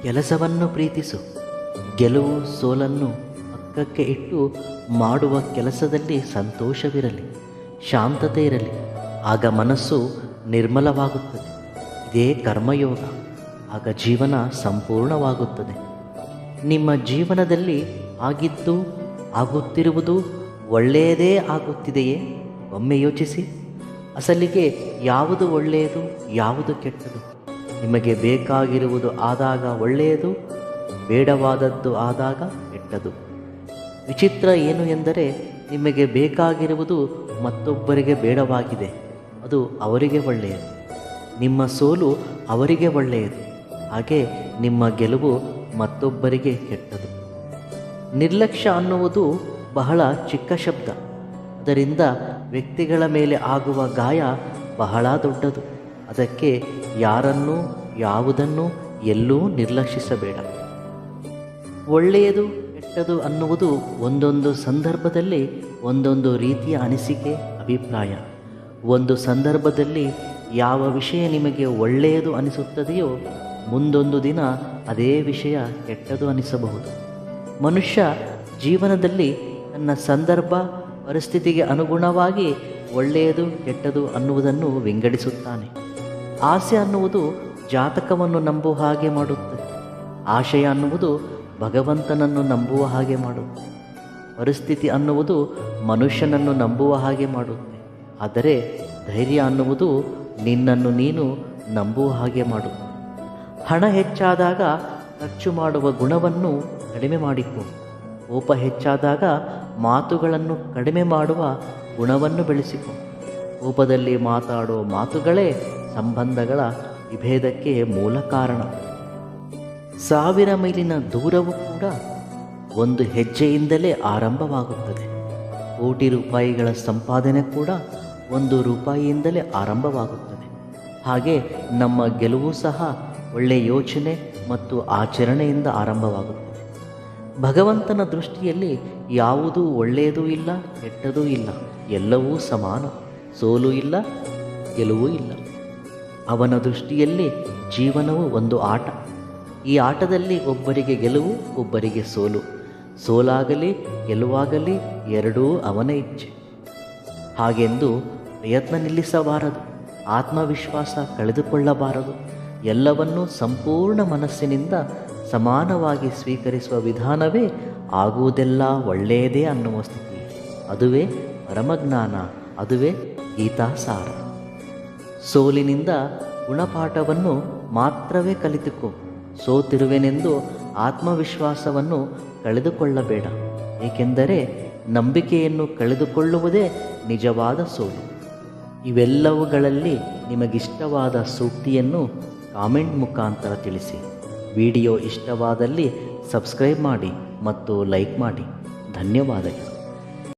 ಕೆಲಸವನ್ನು ಪ್ರೀತಿಸು. ಗೆಲುವು ಸೋಲನ್ನು ಪಕ್ಕಕ್ಕೆ ಇಟ್ಟು ಮಾಡುವ ಕೆಲಸದಲ್ಲಿ ಸಂತೋಷವಿರಲಿ, ಶಾಂತತೆ ಇರಲಿ. ಆಗ ಮನಸ್ಸು ನಿರ್ಮಲವಾಗುತ್ತದೆ. ಇದೇ ಕರ್ಮಯೋಗ. ಆಗ ಜೀವನ ಸಂಪೂರ್ಣವಾಗುತ್ತದೆ. ನಿಮ್ಮ ಜೀವನದಲ್ಲಿ ಆಗಿದ್ದು ಆಗುತ್ತಿರುವುದು ಒಳ್ಳೆಯದೇ ಆಗುತ್ತಿದೆಯೇ? ಒಮ್ಮೆ ಯೋಚಿಸಿ. ಅಸಲಿಗೆ ಯಾವುದು ಒಳ್ಳೆಯದು, ಯಾವುದು ಕೆಟ್ಟದು? ನಿಮಗೆ ಬೇಕಾಗಿರುವುದು ಆದಾಗ ಒಳ್ಳೆಯದು, ಬೇಡವಾದದ್ದು ಆದಾಗ ಕೆಟ್ಟದು. ವಿಚಿತ್ರ ಏನು ಎಂದರೆ, ನಿಮಗೆ ಬೇಕಾಗಿರುವುದು ಮತ್ತೊಬ್ಬರಿಗೆ ಬೇಡವಾಗಿದೆ, ಅದು ಅವರಿಗೆ ಒಳ್ಳೆಯದು. ನಿಮ್ಮ ಸೋಲು ಅವರಿಗೆ ಒಳ್ಳೆಯದು, ಹಾಗೆ ನಿಮ್ಮ ಗೆಲುವು ಮತ್ತೊಬ್ಬರಿಗೆ ಕೆಟ್ಟದು. ನಿರ್ಲಕ್ಷ್ಯ ಅನ್ನುವುದು ಬಹಳ ಚಿಕ್ಕ ಶಬ್ದ. ಅದರಿಂದ ವ್ಯಕ್ತಿಗಳ ಮೇಲೆ ಆಗುವ ಗಾಯ ಬಹಳ ದೊಡ್ಡದು. ಅದಕ್ಕೆ ಯಾರನ್ನೂ ಯಾವುದನ್ನೂ ಎಲ್ಲೂ ನಿರ್ಲಕ್ಷಿಸಬೇಡ. ಒಳ್ಳೆಯದು ಕೆಟ್ಟದು ಅನ್ನುವುದು ಒಂದೊಂದು ಸಂದರ್ಭದಲ್ಲಿ ಒಂದೊಂದು ರೀತಿಯ ಅನಿಸಿಕೆ, ಅಭಿಪ್ರಾಯ. ಒಂದು ಸಂದರ್ಭದಲ್ಲಿ ಯಾವ ವಿಷಯ ನಿಮಗೆ ಒಳ್ಳೆಯದು ಅನಿಸುತ್ತದೆಯೋ ಮುಂದೊಂದು ದಿನ ಅದೇ ವಿಷಯ ಕೆಟ್ಟದು ಅನಿಸಬಹುದು. ಮನುಷ್ಯ ಜೀವನದಲ್ಲಿ ತನ್ನ ಸಂದರ್ಭ ಪರಿಸ್ಥಿತಿಗೆ ಅನುಗುಣವಾಗಿ ಒಳ್ಳೆಯದು ಕೆಟ್ಟದು ಅನ್ನುವುದನ್ನು ವಿಂಗಡಿಸುತ್ತಾನೆ. ಆಸೆ ಅನ್ನುವುದು ಜಾತಕವನ್ನು ನಂಬುವ ಹಾಗೆ ಮಾಡುತ್ತದೆ. ಆಶಯ ಅನ್ನುವುದು ಭಗವಂತನನ್ನು ನಂಬುವ ಹಾಗೆ ಮಾಡುತ್ತೆ. ಪರಿಸ್ಥಿತಿ ಅನ್ನುವುದು ಮನುಷ್ಯನನ್ನು ನಂಬುವ ಹಾಗೆ ಮಾಡುತ್ತೆ. ಆದರೆ ಧೈರ್ಯ ಅನ್ನುವುದು ನಿನ್ನನ್ನು ನೀನು ನಂಬುವ ಹಾಗೆ ಮಾಡುತ್ತೆ. ಹಣ ಹೆಚ್ಚಾದಾಗ ಖರ್ಚು ಮಾಡುವ ಗುಣವನ್ನು ಕಡಿಮೆ ಮಾಡಿಕೊ. ಕೋಪ ಹೆಚ್ಚಾದಾಗ ಮಾತುಗಳನ್ನು ಕಡಿಮೆ ಮಾಡುವ ಗುಣವನ್ನು ಬೆಳೆಸಿಕೊ. ಕೋಪದಲ್ಲಿ ಮಾತಾಡೋ ಮಾತುಗಳೇ ಸಂಬಂಧಗಳ ವಿಭೇದಕ್ಕೆ ಮೂಲ ಕಾರಣ. 1000 ಮೈಲಿನ ದೂರವೂ ಕೂಡ ಒಂದು ಹೆಜ್ಜೆಯಿಂದಲೇ ಆರಂಭವಾಗುತ್ತದೆ. ಕೋಟಿ ರೂಪಾಯಿಗಳ ಸಂಪಾದನೆ ಕೂಡ 1 ರೂಪಾಯಿಯಿಂದಲೇ ಆರಂಭವಾಗುತ್ತದೆ. ಹಾಗೆ ನಮ್ಮ ಗೆಲುವು ಸಹ ಒಳ್ಳೆಯ ಯೋಚನೆ ಮತ್ತು ಆಚರಣೆಯಿಂದ ಆರಂಭವಾಗುತ್ತದೆ. ಭಗವಂತನ ದೃಷ್ಟಿಯಲ್ಲಿ ಯಾವುದೂ ಒಳ್ಳೆಯದೂ ಇಲ್ಲ, ಕೆಟ್ಟದೂ ಇಲ್ಲ, ಎಲ್ಲವೂ ಸಮಾನ. ಸೋಲು ಇಲ್ಲ, ಗೆಲುವು ಇಲ್ಲ. ಅವನ ದೃಷ್ಟಿಯಲ್ಲಿ ಜೀವನವು ಒಂದು ಆಟ. ಈ ಆಟದಲ್ಲಿ ಒಬ್ಬರಿಗೆ ಗೆಲುವು, ಒಬ್ಬರಿಗೆ ಸೋಲು. ಸೋಲಾಗಲಿ ಗೆಲುವಾಗಲಿ ಎರಡೂ ಅವನ ಇಚ್ಛೆ. ಹಾಗೆಂದು ಪ್ರಯತ್ನ ನಿಲ್ಲಿಸಬಾರದು, ಆತ್ಮವಿಶ್ವಾಸ ಕಳೆದುಕೊಳ್ಳಬಾರದು. ಎಲ್ಲವನ್ನೂ ಸಂಪೂರ್ಣ ಮನಸ್ಸಿನಿಂದ ಸಮಾನವಾಗಿ ಸ್ವೀಕರಿಸುವ ವಿಧಾನವೇ ಆಗುವುದೆಲ್ಲ ಒಳ್ಳೆಯದೇ ಅನ್ನುವ ಸ್ಥಿತಿ. ಅದುವೇ ಪರಮಜ್ಞಾನ, ಅದುವೇ ಗೀತಾಸಾರ. ಸೋಲಿನಿಂದ ಗುಣಪಾಠವನ್ನು ಮಾತ್ರವೇ ಕಲಿತುಕೋ. ಸೋತಿರುವೆನೆಂದು ಆತ್ಮವಿಶ್ವಾಸವನ್ನು ಕಳೆದುಕೊಳ್ಳಬೇಡ. ಏಕೆಂದರೆ ನಂಬಿಕೆಯನ್ನು ಕಳೆದುಕೊಳ್ಳುವುದೇ ನಿಜವಾದ ಸೋಲು. ಇವೆಲ್ಲವುಗಳಲ್ಲಿ ನಿಮಗಿಷ್ಟವಾದ ಸೂಕ್ತಿಯನ್ನು ಕಾಮೆಂಟ್ ಮುಖಾಂತರ ತಿಳಿಸಿ. ವಿಡಿಯೋ ಇಷ್ಟವಾದಲ್ಲಿ ಸಬ್ಸ್ಕ್ರೈಬ್ ಮಾಡಿ ಮತ್ತು ಲೈಕ್ ಮಾಡಿ. ಧನ್ಯವಾದಗಳು.